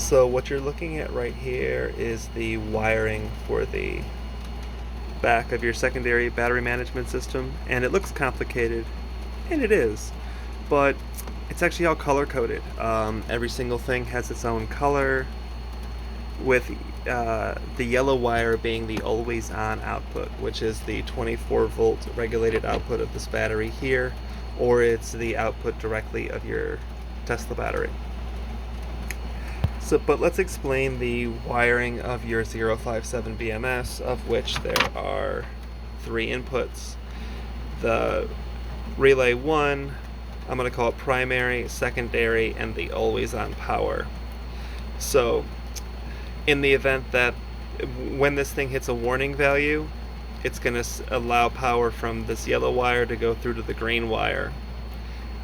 So what you're looking at right here is the wiring for the back of your secondary battery management system, and it looks complicated, and it is, but it's actually all color coded. Every single thing has its own color, with the yellow wire being the always on output, which is the 24 volt regulated output of this battery here, or it's the output directly of your Tesla battery. So, but let's explain the wiring of your 057 BMS, of which there are three inputs. The relay 1, I'm going to call it primary, secondary, and the always on power. So in the event that when this thing hits a warning value, it's going to allow power from this yellow wire to go through to the green wire.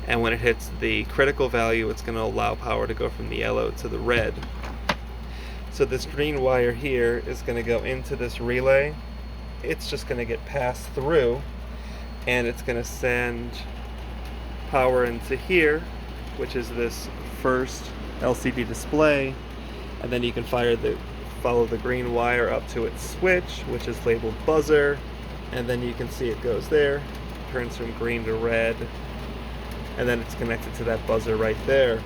And when it hits the critical value, it's going to allow power to go from the yellow to the red. So this green wire here is going to go into this relay. It's just going to get passed through, and it's going to send power into here, which is this first LCD display, and then you can follow the green wire up to its switch, which is labeled buzzer, and then you can see it goes there, turns from green to red, and then it's connected to that buzzer right there,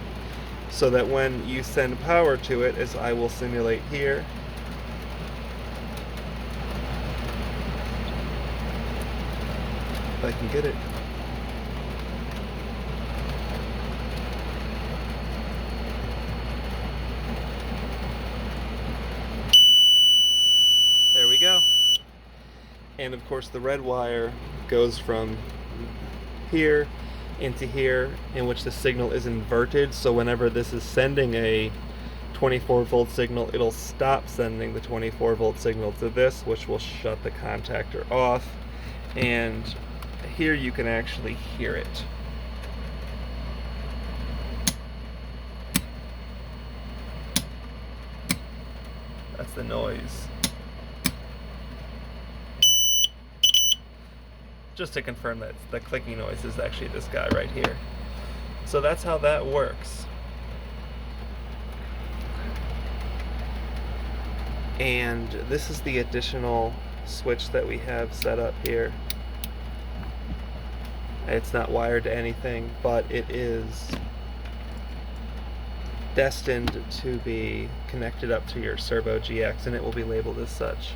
so that when you send power to it, as I will simulate here, if I can get it. There we go. And of course the red wire goes from here into here, in which the signal is inverted, so whenever this is sending a 24 volt signal, it'll stop sending the 24 volt signal to this, which will shut the contactor off, and here you can actually hear it. That's the noise. Just to confirm that the clicking noise is actually this guy right here. So that's how that works. And this is the additional switch that we have set up here. It's not wired to anything, but it is destined to be connected up to your Servo GX, and it will be labeled as such.